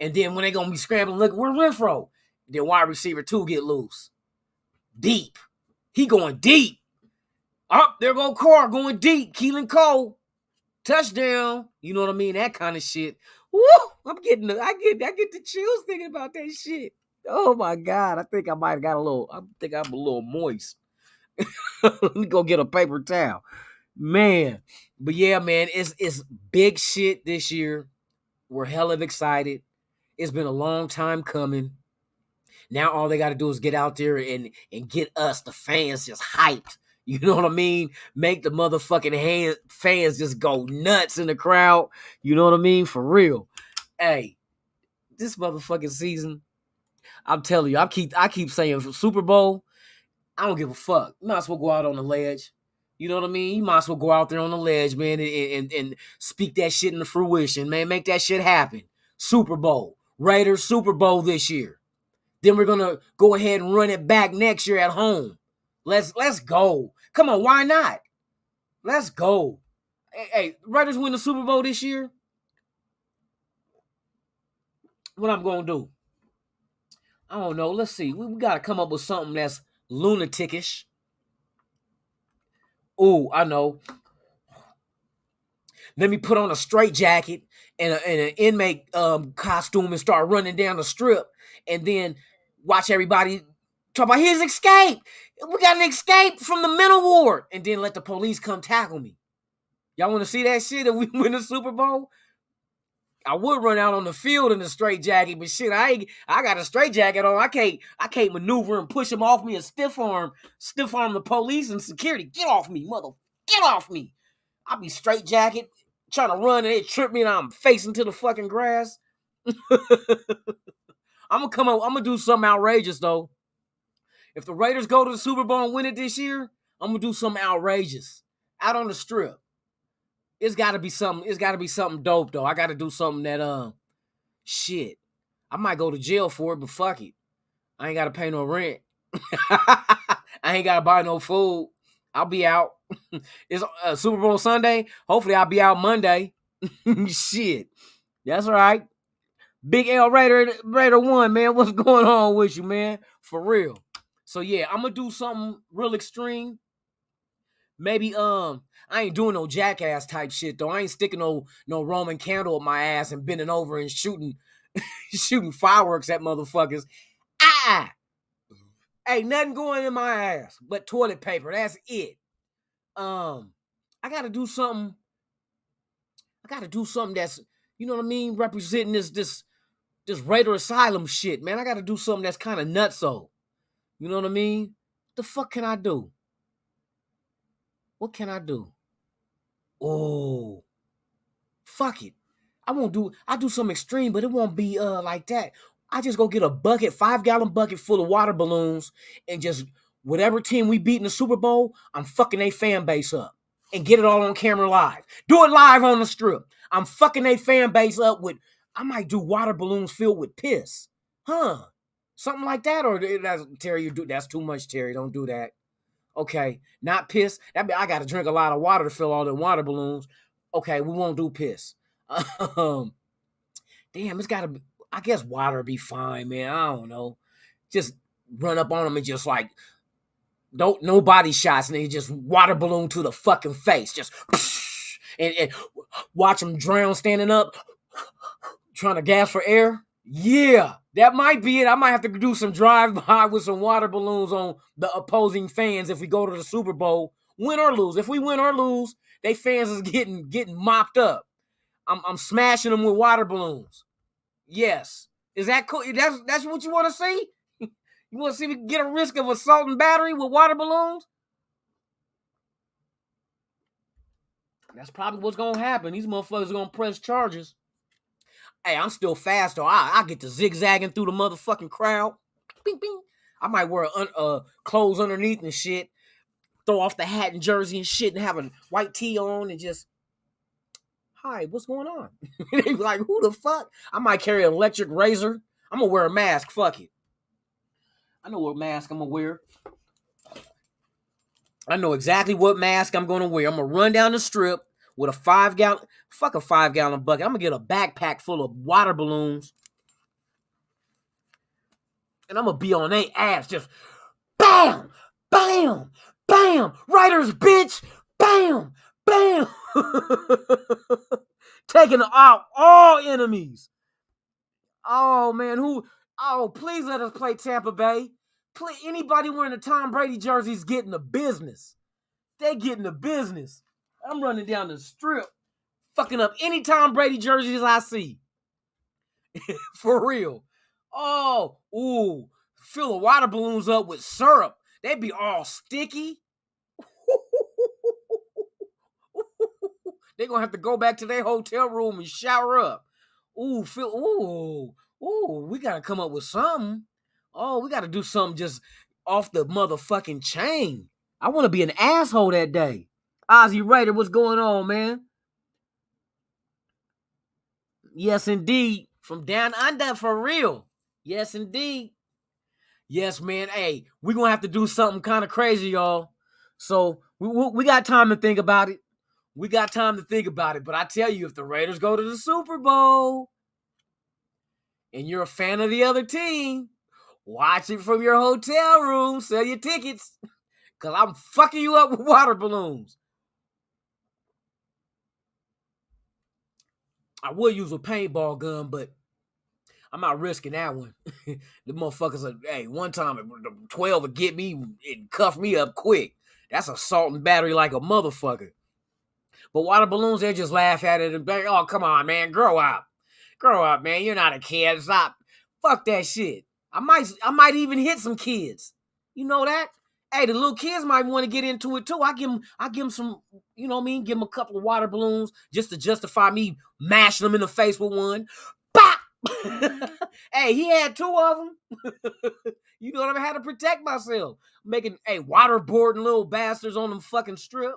And then when they gonna be scrambling, look, where's Renfro? Then wide receiver 2 get loose. Deep. He going deep. Up, there go Carr going deep. Keelan Cole. Touchdown. You know what I mean? That kind of shit. Woo! I get the chills thinking about that shit. Oh my God. I think I might have got I'm a little moist. Let me go get a paper towel. Man. But yeah, man, it's big shit this year. We're hella excited. It's been a long time coming. Now all they got to do is get out there and get us, the fans, just hyped. You know what I mean? Make the motherfucking fans just go nuts in the crowd. You know what I mean? For real. Hey, this motherfucking season, I'm telling you, I keep saying for Super Bowl, I don't give a fuck. You might as well go out on the ledge. You know what I mean? You might as well go out there on the ledge, man, and speak that shit into fruition, man. Make that shit happen. Super Bowl. Raiders Super Bowl this year. Then we're gonna go ahead and run it back next year at home. Let's go. Come on, why not? Let's go. Hey, Raiders win the Super Bowl this year. What I'm gonna do? I don't know. Let's see. We gotta come up with something that's lunatikish. Oh, I know. Let me put on a straitjacket and an inmate costume and start running down the strip, and then watch everybody talk about his escape. We got an escape from the mental ward, and then let the police come tackle me. Y'all want to see that shit if we win the Super Bowl? I would run out on the field in a straitjacket, but shit, I got a straitjacket on. I can't maneuver and push them off me and stiff arm the police and security. Get off me, get off me. I'll be straitjacket trying to run and it trip me and I'm facing to the fucking grass. I'm gonna do something outrageous though. If the Raiders go to the Super Bowl and win it this year, I'm gonna do something outrageous out on the strip. It's gotta be something dope though. I gotta do something that shit. I might go to jail for it, but fuck it. I ain't gotta pay no rent. I ain't gotta buy no food. I'll be out. It's Super Bowl Sunday. Hopefully I'll be out Monday. Shit. That's right. Big L Raider 1, man. What's going on with you, man? For real. So yeah, I'm gonna do something real extreme. Maybe I ain't doing no jackass type shit though. I ain't sticking no Roman candle up my ass and bending over and shooting fireworks at motherfuckers. Ain't nothing going in my ass but toilet paper. That's it. I gotta do something. That's, you know what I mean, representing this Raider Asylum shit, man. I gotta do something that's kind of nutso. You know what I mean? The fuck can I do? What can I do? Oh, fuck it. I'll do something extreme, but it won't be like that. I just go get a 5-gallon bucket full of water balloons, and just whatever team we beat in the Super Bowl, I'm fucking their fan base up. And get it all on camera live. Do it live on the strip. I'm fucking their fan base up with, I might do water balloons filled with piss. Huh? Something like that? Or Terry, that's too much, Terry. Don't do that. Okay, not piss. I got to drink a lot of water to fill all the water balloons. Okay, we won't do piss. Damn, it's got to be, I guess water be fine, man. I don't know. Just run up on them and just like, no body shots, and they just water balloon to the fucking face. Just, and watch them drown standing up, trying to gasp for air. Yeah, that might be it. I might have to do some drive-by with some water balloons on the opposing fans if we go to the Super Bowl, win or lose. If we win or lose, they fans is getting mopped up. I'm smashing them with water balloons. Yes. Is that cool? That's what you want to see? You want to see me get a risk of assault and battery with water balloons? That's probably what's going to happen. These motherfuckers are going to press charges. Hey, I'm still fast, though. I get to zigzagging through the motherfucking crowd. Bing, bing. I might wear clothes underneath and shit. Throw off the hat and jersey and shit and have a white tee on and just, hi, what's going on? They be like, who the fuck? I might carry an electric razor. I'm going to wear a mask. Fuck it. I know what mask I'm going to wear. I know exactly what mask I'm going to wear. I'm going to run down the strip with a 5-gallon bucket. I'm going to get a backpack full of water balloons. And I'm going to be on their ass. Just bam, bam, bam. Raiders, bitch. Bam, bam. Taking out all enemies. Oh, man. Please let us play Tampa Bay. Please, anybody wearing a Tom Brady jersey is getting the business. They getting the business. I'm running down the strip, fucking up any Tom Brady jerseys I see. For real. Oh, ooh. Fill the water balloons up with syrup. They'd be all sticky. They're gonna have to go back to their hotel room and shower up. Ooh, we gotta come up with something. Oh, we gotta do something just off the motherfucking chain. I want to be an asshole that day. Ozzy Raider, what's going on, man? Yes, indeed. From down under, for real. Yes, indeed. Yes, man. Hey, we're going to have to do something kind of crazy, y'all. So we got time to think about it. But I tell you, if the Raiders go to the Super Bowl and you're a fan of the other team, watch it from your hotel room. Sell your tickets. Because I'm fucking you up with water balloons. I would use a paintball gun, but I'm not risking that one. The motherfuckers are, hey, one time 12 would get me and cuff me up quick. That's assault and battery like a motherfucker. But water balloons, they just laugh at it and be like, oh, come on, man, grow up. Grow up, man. You're not a kid. Stop. Fuck that shit. I might even hit some kids. You know that? Hey, the little kids might want to get into it too. I give them some, you know what I mean? Give them a couple of water balloons just to justify me mashing them in the face with one. Bop! Hey, he had two of them. You know what I mean? I had to protect myself. Making, waterboarding little bastards on them fucking strip.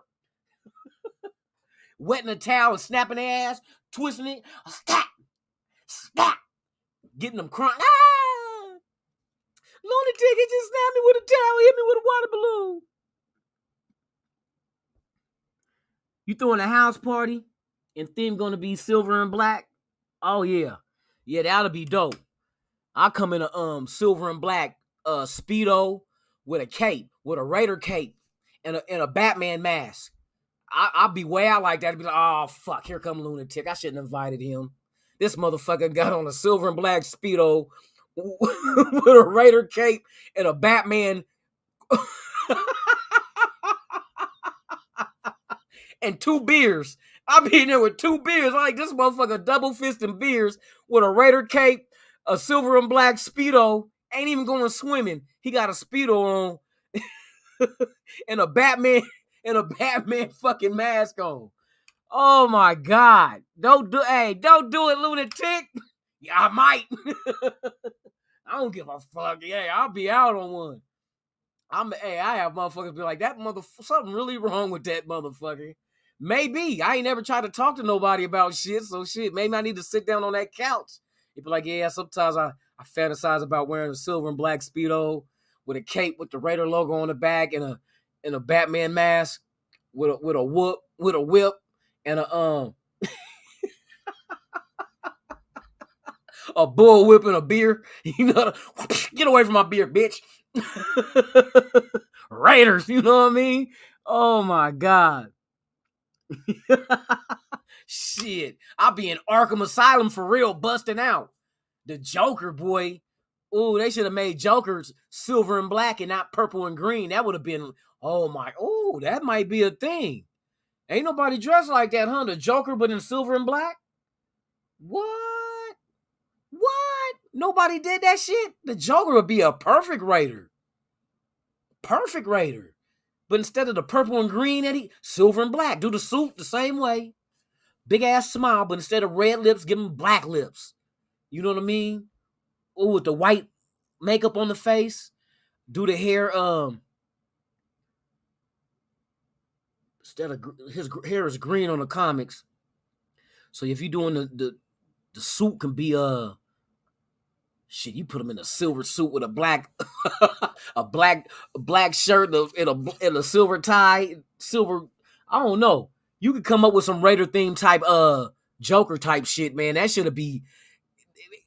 Wetting a towel and snapping their ass, twisting it. Stop. Getting them crying. Ah! Lunatic, he just snapped me with a towel, hit me with a water balloon. You throwing a house party and theme gonna be silver and black? Oh yeah. Yeah, that'll be dope. I'll come in a silver and black Speedo with a cape, with a Raider cape, and a Batman mask. I'll be way out like that. I'd be like, oh fuck, here come Lunatic. I shouldn't have invited him. This motherfucker got on a silver and black Speedo with a Raider cape and a Batman and 2 beers. I'll be in there with 2 beers. I like this motherfucker double fisting beers with a Raider cape, a silver and black Speedo. Ain't even going swimming. He got a Speedo on and a Batman fucking mask on. Oh my God. Don't do it, Lunatic. Yeah, I might. I don't give a fuck. Yeah, I'll be out on one. I have motherfuckers be like, that something really wrong with that motherfucker. Maybe. I ain't never tried to talk to nobody about shit, so shit, maybe I need to sit down on that couch. He'd be like, yeah, sometimes I fantasize about wearing a silver and black Speedo with a cape with the Raider logo on the back and a Batman mask with a whip and a bull whip and a beer. You know, get away from my beer, bitch. Raiders, you know what I mean? Oh my God. Shit. I'll be in Arkham Asylum for real, busting out. The Joker, boy. Ooh, they should have made Jokers silver and black and not purple and green. That would have been, that might be a thing. Ain't nobody dressed like that, huh? The Joker, but in silver and black? What? Nobody did that shit? The Joker would be a perfect Raider. Perfect Raider. But instead of the purple and green, Eddie, silver and black. Do the suit the same way. Big ass smile, but instead of red lips, give him black lips. You know what I mean? Ooh, with the white makeup on the face. Do the hair, instead of his hair is green on the comics. So if you're doing the suit can be shit, you put him in a silver suit with a black black shirt and a silver tie, silver. I don't know. You could come up with some Raider theme type Joker type shit, man. That should be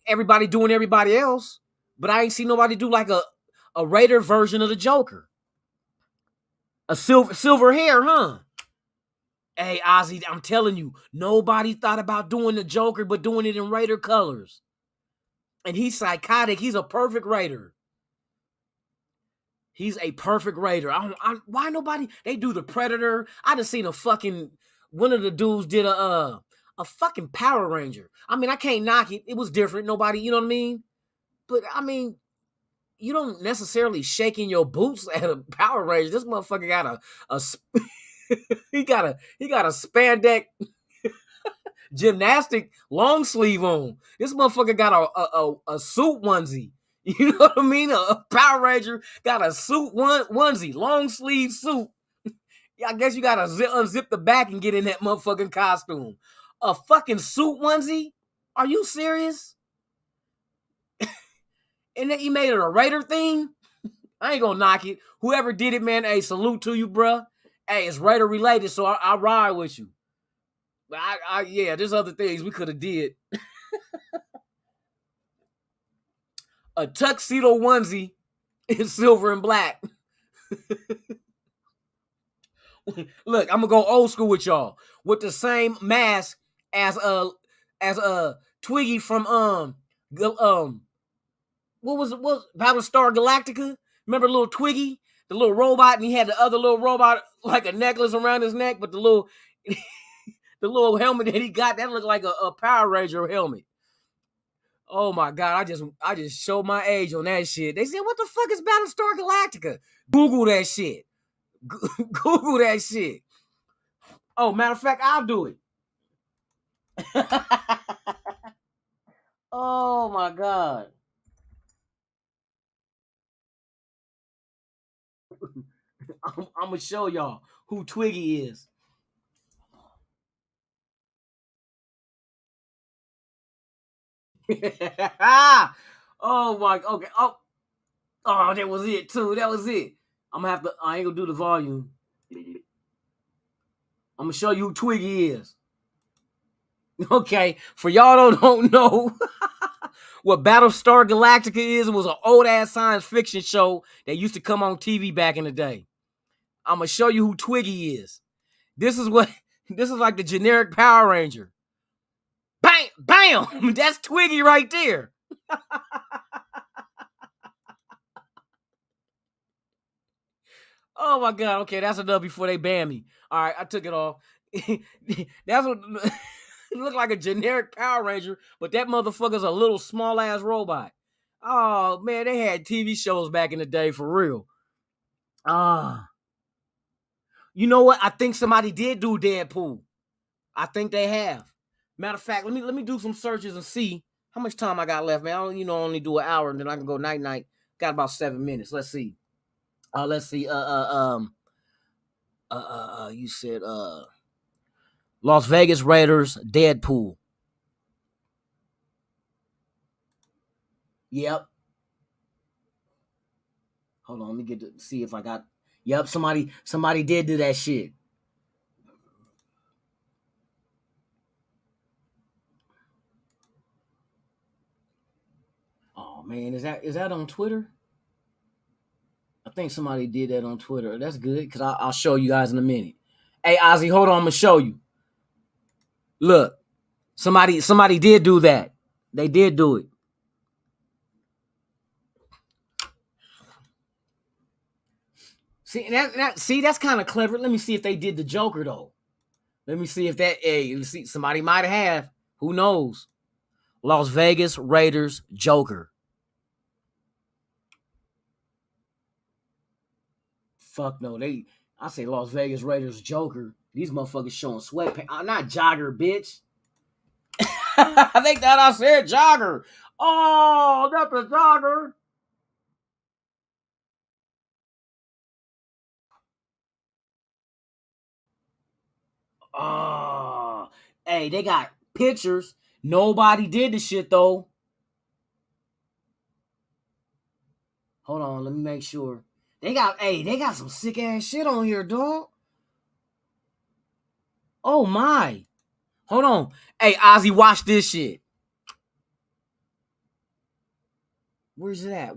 everybody doing everybody else. But I ain't seen nobody do like a Raider version of the Joker. A silver hair, huh? Hey, Ozzy, I'm telling you, nobody thought about doing the Joker, but doing it in Raider colors. And he's psychotic. He's a perfect Raider. He's a perfect Raider. Why nobody? They do the Predator. I just seen one of the dudes did a fucking Power Ranger. I mean, I can't knock it. It was different. Nobody, you know what I mean? But I mean, you don't necessarily shake in your boots at a Power Ranger. This motherfucker got he got a spandex. gymnastic long sleeve on. This motherfucker got a suit onesie. You know what I mean? A Power Ranger got a suit onesie, long sleeve suit. I guess you gotta unzip the back and get in that motherfucking costume. A fucking suit onesie? Are you serious? And then he made it a Raider thing? I ain't gonna knock it. Whoever did it, man, hey, salute to you, bruh. Hey, it's Raider related, so I ride with you. But yeah, there's other things we could have did. A tuxedo onesie in silver and black. Look, I'm gonna go old school with y'all with the same mask as Twiggy from what was Battlestar Galactica? Remember little Twiggy, the little robot, and he had the other little robot like a necklace around his neck, but the little the little helmet that he got that looked like a Power Ranger helmet. Oh my god, I just showed my age on that shit. They said, "What the fuck is Battlestar Galactica?" Google that shit. Google that shit. Oh, matter of fact, I'll do it. Oh my god. I'm gonna show y'all who Twiggy is. Oh my, okay. Oh, that was it too. That was it. I ain't gonna do the volume. I'm gonna show you who Twiggy is. Okay, for y'all don't know what Battlestar Galactica is, it was an old ass science fiction show that used to come on TV back in the day. I'm gonna show you who Twiggy is. This is like the generic Power Ranger. Bam, bam, that's Twiggy right there. Oh my god, okay, that's enough before they ban me. All right, I took it off. That's what it looked like, a generic Power Ranger, but that motherfucker's a little small ass robot. Oh man, they had TV shows back in the day for real. You know what? I think somebody did do Deadpool. I think they have. Matter of fact, let me do some searches and see how much time I got left, man. I don't, only do an hour and then I can go night night. Got about 7 minutes. Let's see. Let's see. You said Las Vegas Raiders Deadpool. Yep. Hold on, let me get to see if I got. Yep, somebody did do that shit. Oh man, is that on Twitter? I think somebody did that on Twitter. That's good because I'll show you guys in a minute. Hey Ozzy, hold on, I'm gonna show you. Look, somebody did do that. They did do it. See that's kind of clever. Let me see if they did the Joker though. Let me see if that. Hey, see, somebody might have. Who knows? Las Vegas Raiders Joker. Fuck no, I say Las Vegas Raiders Joker. These motherfuckers showing sweatpants. I'm not jogger, bitch. I think that I said jogger. Oh, not the jogger. Oh, hey, they got pictures. Nobody did the shit though. Hold on, let me make sure. They got some sick ass shit on here, dog. Oh my. Hold on. Hey, Ozzy, watch this shit. Where's it at?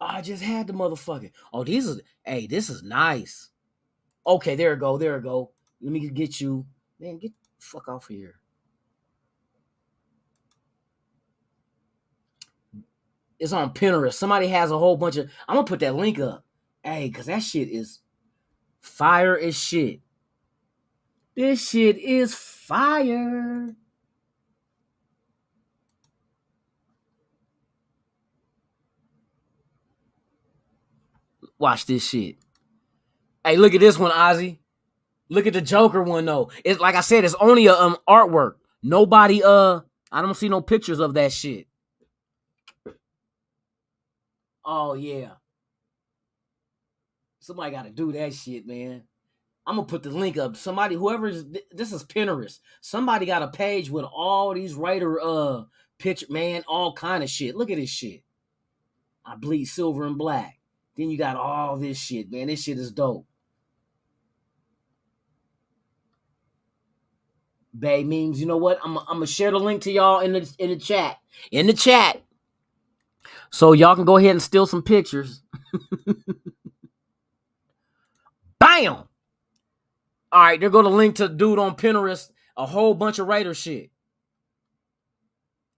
Oh, I just had the motherfucker. Oh, this is nice. Okay, there it go. Let me get you. Man, get the fuck off of here. It's on Pinterest. Somebody has a whole bunch of. I'm gonna put that link up. Hey, cause that shit is fire as shit. This shit is fire. Watch this shit. Hey, look at this one, Ozzy. Look at the Joker one though. It's like I said, it's only a artwork. Nobody I don't see no pictures of that shit. Oh yeah. Somebody got to do that shit, man. I'm gonna put the link up. Somebody, this is Pinterest. Somebody got a page with all these writer picture, man, all kind of shit. Look at this shit. I bleed silver and black. Then you got all this shit, man. This shit is dope. Bay memes. You know what? I'm gonna share the link to y'all in the chat. In the chat. So y'all can go ahead and steal some pictures. Bam! All right, they're going to link to dude on Pinterest, a whole bunch of writer shit.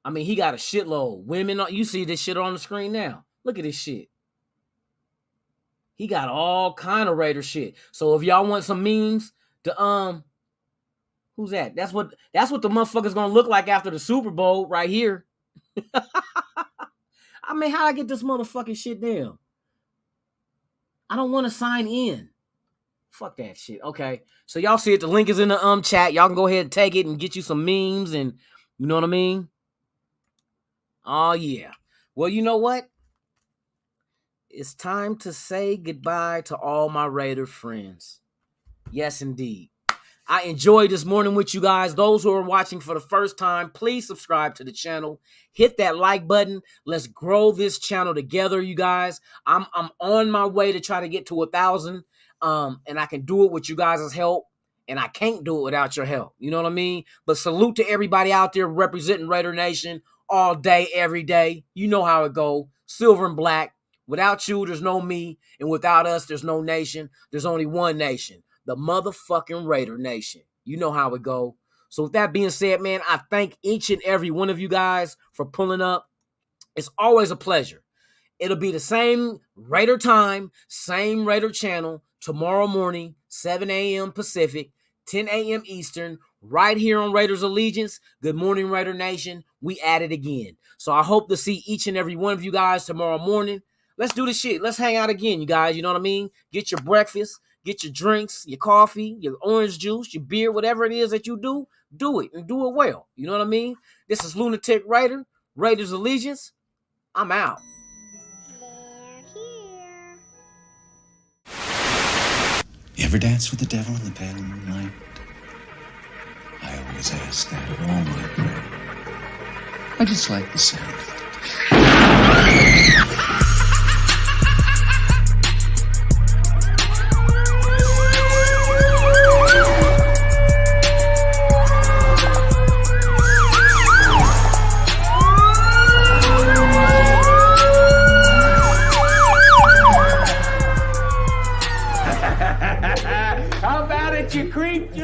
I mean, he got a shitload. Women, you see this shit on the screen now. Look at this shit. He got all kind of writer shit. So if y'all want some memes to who's that? That's what the motherfucker's gonna look like after the Super Bowl right here. I mean, how'd I get this motherfucking shit down? I don't want to sign in. Fuck that shit. Okay. So y'all see it. The link is in the chat. Y'all can go ahead and take it and get you some memes and you know what I mean? Oh yeah. Well, you know what? It's time to say goodbye to all my Raider friends. Yes, indeed. I enjoyed this morning with you guys. Those who are watching for the first time, please subscribe to the channel. Hit that like button. Let's grow this channel together, you guys. I'm on my way to try to get to 1,000. And I can do it with you guys' help. And I can't do it without your help. You know what I mean? But salute to everybody out there representing Raider Nation all day, every day. You know how it go. Silver and black. Without you, there's no me. And without us, there's no nation. There's only one nation. The motherfucking Raider Nation. You know how it go. So with that being said, man, I thank each and every one of you guys for pulling up. It's always a pleasure. It'll be the same Raider time, same Raider channel, tomorrow morning, 7 a.m. Pacific, 10 a.m. Eastern, right here on Raiders Allegiance. Good morning, Raider Nation. We at it again. So I hope to see each and every one of you guys tomorrow morning. Let's do this shit. Let's hang out again, you guys. You know what I mean? Get your breakfast, get your drinks, your coffee, your orange juice, your beer, whatever it is that you do it and do it well. You know what I mean? This is Lunatic Raider, Raiders Allegiance. I'm out. You ever dance with the devil in the pale moonlight? I always ask that of all my prey. I just like the sound.